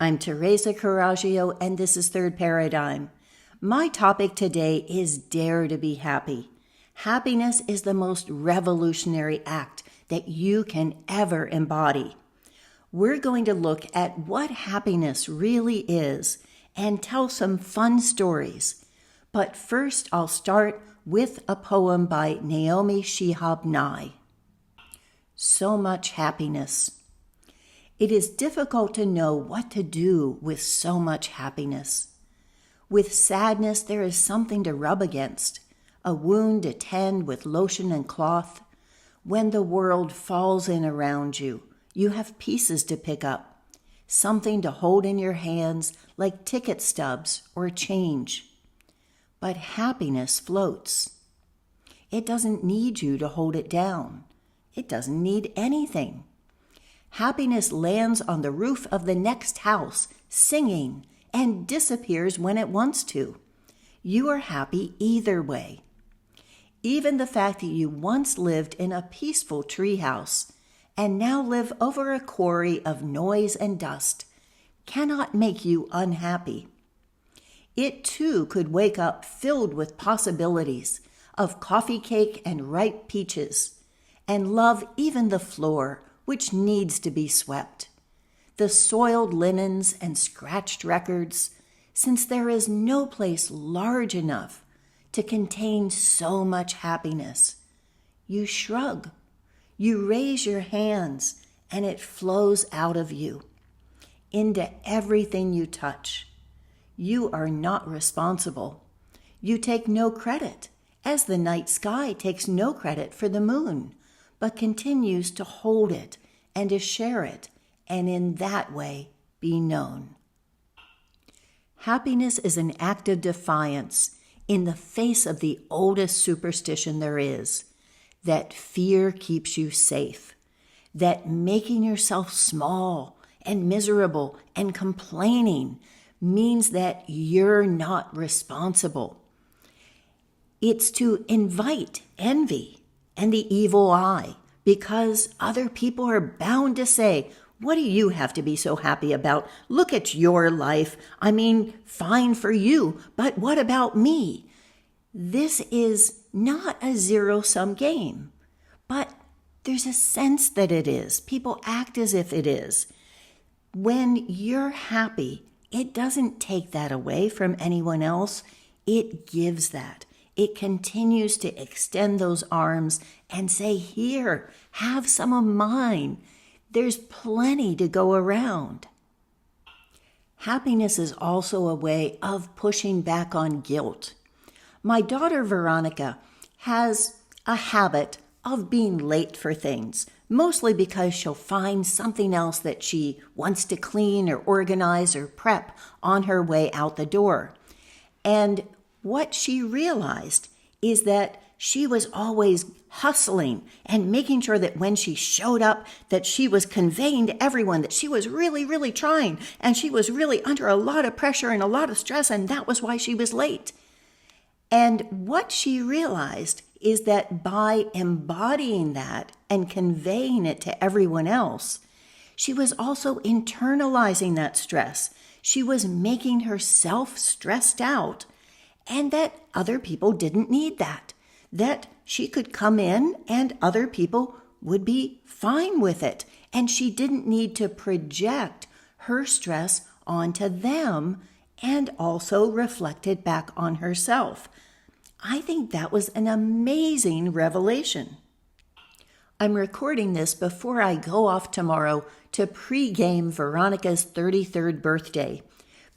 I'm Teresa Coraggio, and this is Third Paradigm. My topic today is Dare to be Happy. Happiness is the most revolutionary act that you can ever embody. We're going to look at what happiness really is and tell some fun stories. But first, I'll start with a poem by Naomi Shihab. So much happiness. It is difficult to know what to do with so much happiness. With sadness, there is something to rub against, a wound to tend with lotion and cloth. When the world falls in around you, you have pieces to pick up, something to hold in your hands like ticket stubs or change. But happiness floats. It doesn't need you to hold it down. It doesn't need anything. Happiness lands on the roof of the next house, singing, and disappears when it wants to. You are happy either way. Even the fact that you once lived in a peaceful treehouse and now live over a quarry of noise and dust cannot make you unhappy. It too could wake up filled with possibilities of coffee cake and ripe peaches, and love even the floor, which needs to be swept, the soiled linens and scratched records, since there is no place large enough to contain so much happiness. You shrug, you raise your hands, and it flows out of you into everything you touch. You are not responsible. You take no credit, as the night sky takes no credit for the moon, but continues to hold it and to share it, and in that way be known. Happiness is an act of defiance in the face of the oldest superstition there is, that fear keeps you safe, that making yourself small and miserable and complaining means that you're not responsible. It's to invite envy and the evil eye, because other people are bound to say, "What do you have to be so happy about? Look at your life. I mean, fine for you, but what about me?" This is not a zero-sum game, but there's a sense that it is. People act as if it is. When you're happy, it doesn't take that away from anyone else. It gives that. It continues to extend those arms and say, "Here, have some of mine." There's plenty to go around. Happiness is also a way of pushing back on guilt. My daughter Veronica has a habit of being late for things, mostly because she'll find something else that she wants to clean or organize or prep on her way out the door. And what she realized is that she was always hustling and making sure that when she showed up, that she was conveying to everyone that she was really, really trying, and she was really under a lot of pressure and a lot of stress, and that was why she was late. And what she realized is that by embodying that and conveying it to everyone else, she was also internalizing that stress. She was making herself stressed out, and that other people didn't need that she could come in and other people would be fine with it, and she didn't need to project her stress onto them and also reflect it back on herself. I think that was an amazing revelation. I'm recording this before I go off tomorrow to pregame Veronica's 33rd birthday,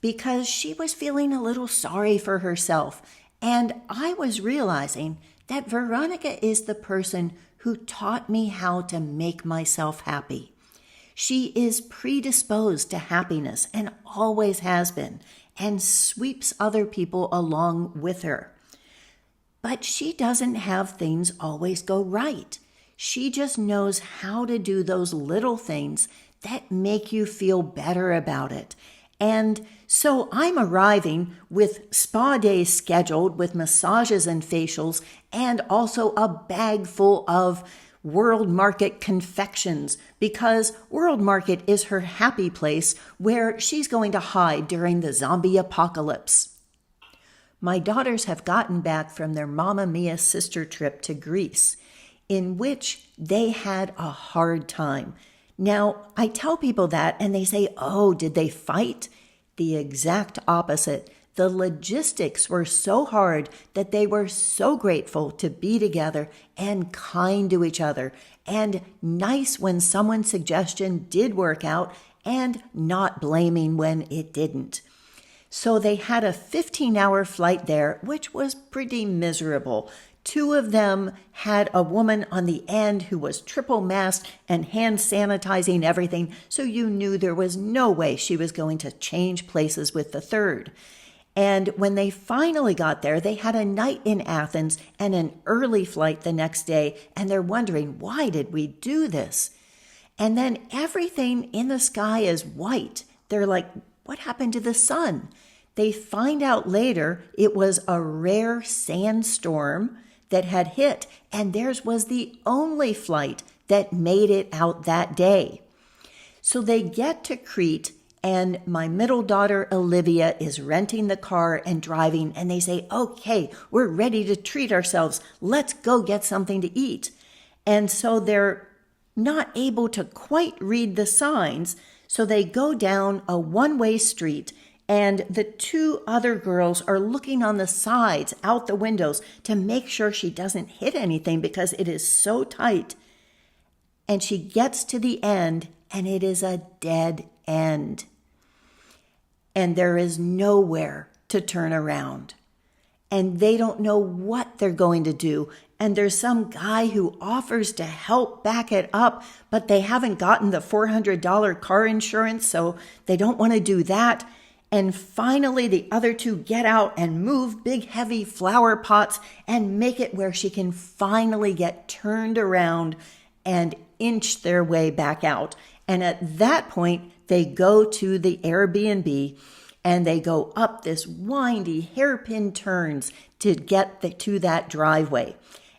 because she was feeling a little sorry for herself, and I was realizing that Veronica is the person who taught me how to make myself happy. She is predisposed to happiness and always has been, and sweeps other people along with her. But she doesn't have things always go right. She just knows how to do those little things that make you feel better about it. And so I'm arriving with spa days scheduled with massages and facials, and also a bag full of World Market confections, because World Market is her happy place where she's going to hide during the zombie apocalypse. My daughters have gotten back from their Mamma Mia sister trip to Greece, in which they had a hard time. Now, I tell people that and they say, oh, did they fight? The exact opposite. The logistics were so hard that they were so grateful to be together and kind to each other and nice when someone's suggestion did work out and not blaming when it didn't. So they had a 15-hour flight there, which was pretty miserable. 2 of them had a woman on the end who was triple masked and hand sanitizing everything, so you knew there was no way she was going to change places with the third. And when they finally got there, they had a night in Athens and an early flight the next day, and they're wondering, why did we do this? And then everything in the sky is white. They're like, what happened to the sun? They find out later it was a rare sandstorm that had hit, and theirs was the only flight that made it out that day. So they get to Crete, and my middle daughter, Olivia, is renting the car and driving, and they say, okay, we're ready to treat ourselves. Let's go get something to eat. And so they're not able to quite read the signs, so they go down a one-way street, and the 2 other girls are looking on the sides, out the windows, to make sure she doesn't hit anything because it is so tight. And she gets to the end, and it is a dead end. And there is nowhere to turn around. And they don't know what they're going to do. And there's some guy who offers to help back it up, but they haven't gotten the $400 car insurance, so they don't want to do that. And finally, the other 2 get out and move big, heavy flower pots and make it where she can finally get turned around and inch their way back out. And at that point, they go to the Airbnb and they go up this windy hairpin turns to get to that driveway.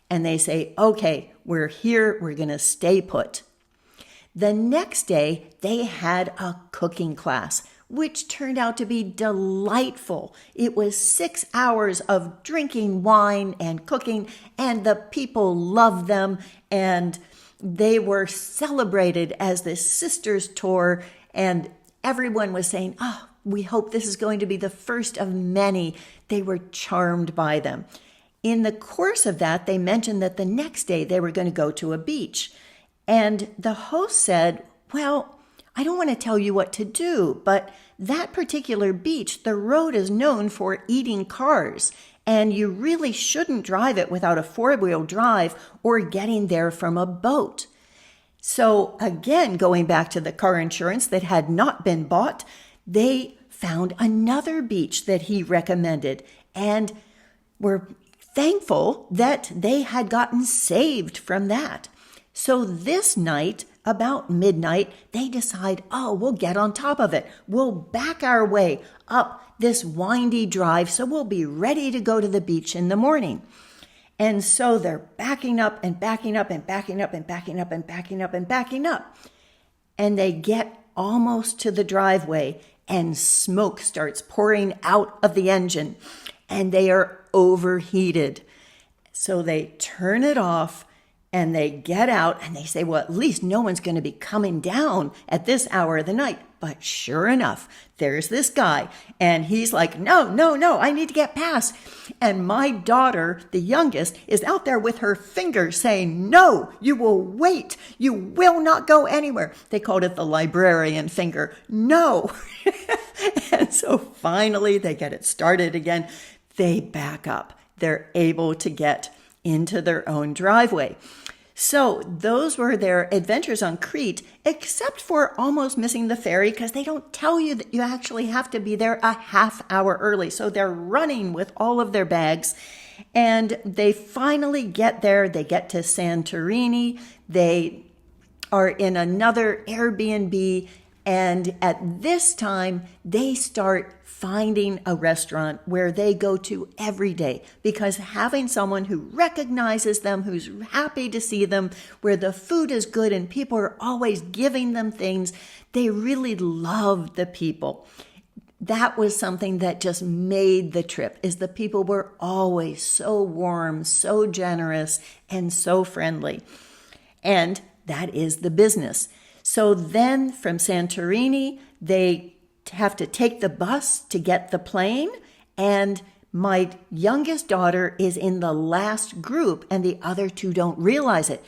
And they say, okay, we're here, we're going to stay put. The next day, they had a cooking class, which turned out to be delightful. It was 6 hours of drinking wine and cooking, and the people loved them, and they were celebrated as the sisters tour, and everyone was saying, oh, we hope this is going to be the first of many. They were charmed by them. In the course of that, they mentioned that the next day they were going to go to a beach. And the host said, well, I don't want to tell you what to do, but that particular beach, the road is known for eating cars, and you really shouldn't drive it without a 4-wheel drive or getting there from a boat. So again, going back to the car insurance that had not been bought, they found another beach that he recommended and were thankful that they had gotten saved from that. So this night, about midnight, they decide, oh, we'll get on top of it. We'll back our way up this windy drive so we'll be ready to go to the beach in the morning. And so they're backing up and backing up and backing up and backing up and backing up and backing up. And they get almost to the driveway and smoke starts pouring out of the engine and they are overheated. So they turn it off and they get out and they say, well, at least no one's going to be coming down at this hour of the night. But sure enough, there's this guy and he's like, no, I need to get past. And my daughter, the youngest, is out there with her finger saying, no, you will wait. You will not go anywhere. They called it the librarian finger. No. And so finally they get it started again. They back up. They're able to get into their own driveway. So those were their adventures on Crete, except for almost missing the ferry because they don't tell you that you actually have to be there a half hour early. So they're running with all of their bags and they finally get there. They get to Santorini. They are in another Airbnb And at this time, they start finding a restaurant where they go to every day, because having someone who recognizes them, who's happy to see them, where the food is good and people are always giving them things, they really love the people. That was something that just made the trip, is the people were always so warm, so generous, and so friendly. And that is the business. So then from Santorini, they have to take the bus to get the plane. And my youngest daughter is in the last group, and the other two don't realize it.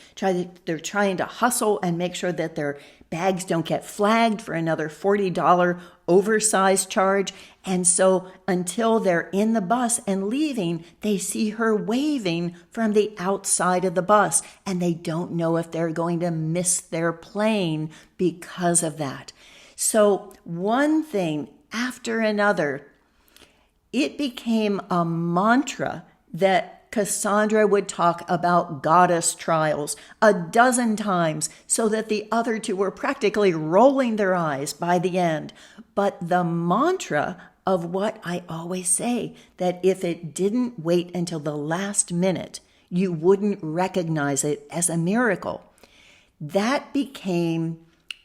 They're trying to hustle and make sure that their bags don't get flagged for another $40 oversized charge. And so until they're in the bus and leaving, they see her waving from the outside of the bus, and they don't know if they're going to miss their plane because of that. So one thing after another, it became a mantra that Cassandra would talk about goddess trials a dozen times, so that the other two were practically rolling their eyes by the end. But the mantra of what I always say, that if it didn't wait until the last minute, you wouldn't recognize it as a miracle, that became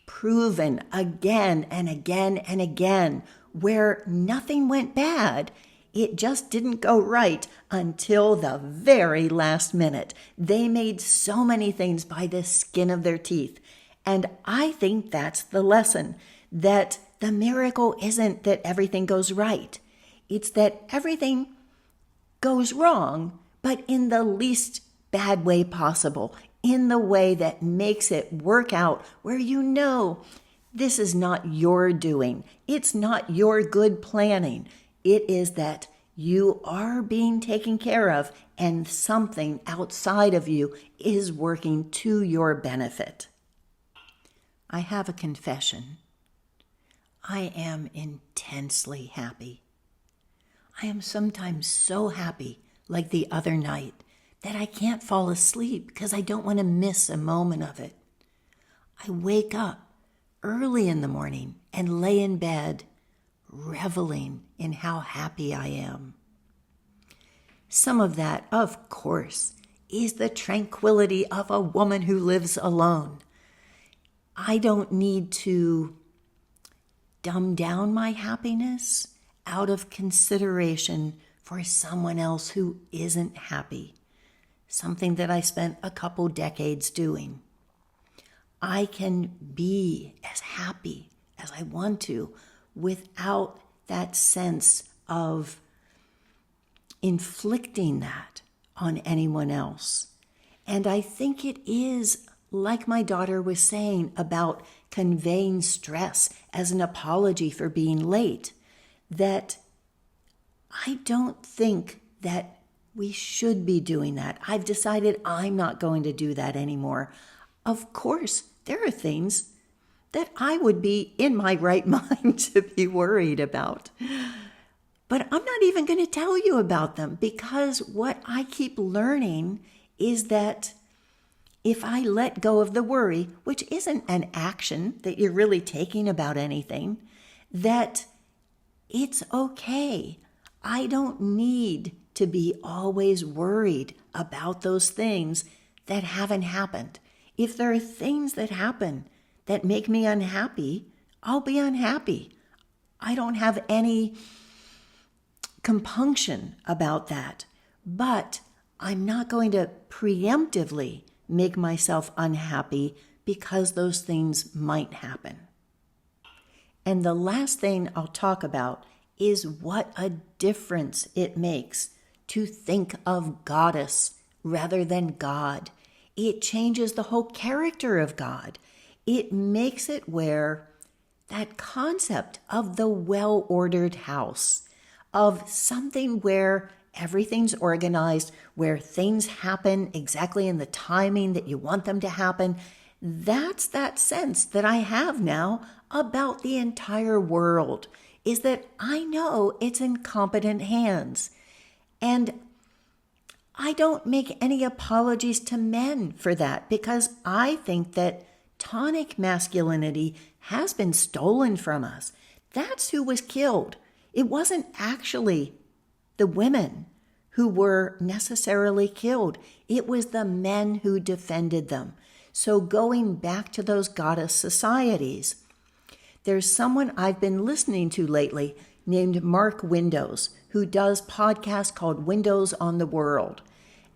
proven again and again and again, where nothing went bad. It just didn't go right until the very last minute. They made so many things by the skin of their teeth. And I think that's the lesson, that the miracle isn't that everything goes right. It's that everything goes wrong, but in the least bad way possible, in the way that makes it work out, where you know this is not your doing. It's not your good planning. It is that you are being taken care of, and something outside of you is working to your benefit. I have a confession. I am intensely happy. I am sometimes so happy, like the other night, that I can't fall asleep because I don't want to miss a moment of it. I wake up early in the morning and lay in bed, reveling in how happy I am. Some of that, of course, is the tranquility of a woman who lives alone. I don't need to dumb down my happiness out of consideration for someone else who isn't happy, something that I spent a couple decades doing. I can be as happy as I want to without that sense of inflicting that on anyone else. And I think it is, like my daughter was saying, about conveying stress as an apology for being late, that I don't think that we should be doing that. I've decided I'm not going to do that anymore. Of course, there are things that I would be in my right mind to be worried about. But I'm not even going to tell you about them, because what I keep learning is that if I let go of the worry, which isn't an action that you're really taking about anything, that it's okay. I don't need to be always worried about those things that haven't happened. If there are things that happen that make me unhappy, I'll be unhappy. I don't have any compunction about that. But I'm not going to preemptively make myself unhappy because those things might happen. And the last thing I'll talk about is what a difference it makes to think of goddess rather than God. It changes the whole character of God. It makes it where that concept of the well-ordered house, of something where everything's organized, where things happen exactly in the timing that you want them to happen, that's that sense that I have now about the entire world, is that I know it's in competent hands. And I don't make any apologies to men for that, because I think that tonic masculinity has been stolen from us. That's who was killed. It wasn't actually the women who were necessarily killed. It was the men who defended them. So going back to those goddess societies, there's someone I've been listening to lately named Mark Windows, who does podcasts called Windows on the World.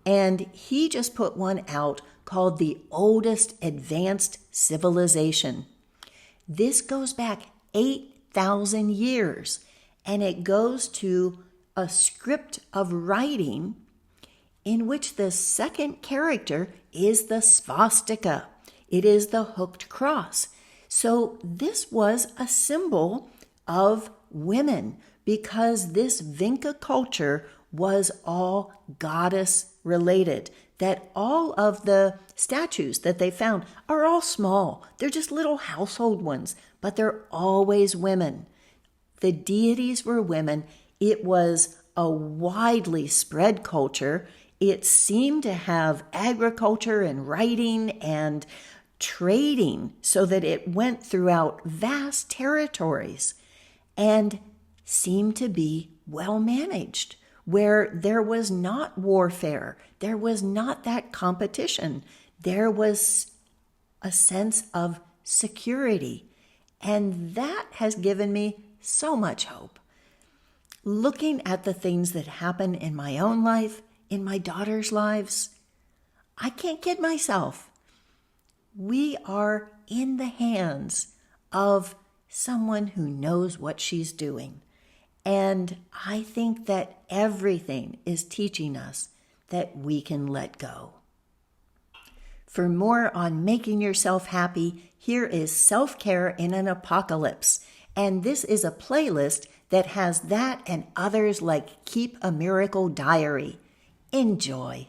And he just put one out called The Oldest Advanced Civilization. This goes back 8,000 years, and it goes to a script of writing in which the second character is the svastika. It is the hooked cross. So this was a symbol of women because this Vinca culture was all goddess related. That all of the statues that they found are all small. They're just little household ones, but they're always women. The deities were women. It was a widely spread culture. It seemed to have agriculture and writing and trading so that it went throughout vast territories and seemed to be well managed, where there was not warfare, there was not that competition, there was a sense of security. And that has given me so much hope. Looking at the things that happen in my own life, in my daughter's lives, I can't kid myself. We are in the hands of someone who knows what she's doing. And I think that everything is teaching us that we can let go. For more on making yourself happy, here is Self-Care in an Apocalypse. And this is a playlist that has that and others like Keep a Miracle Diary. Enjoy.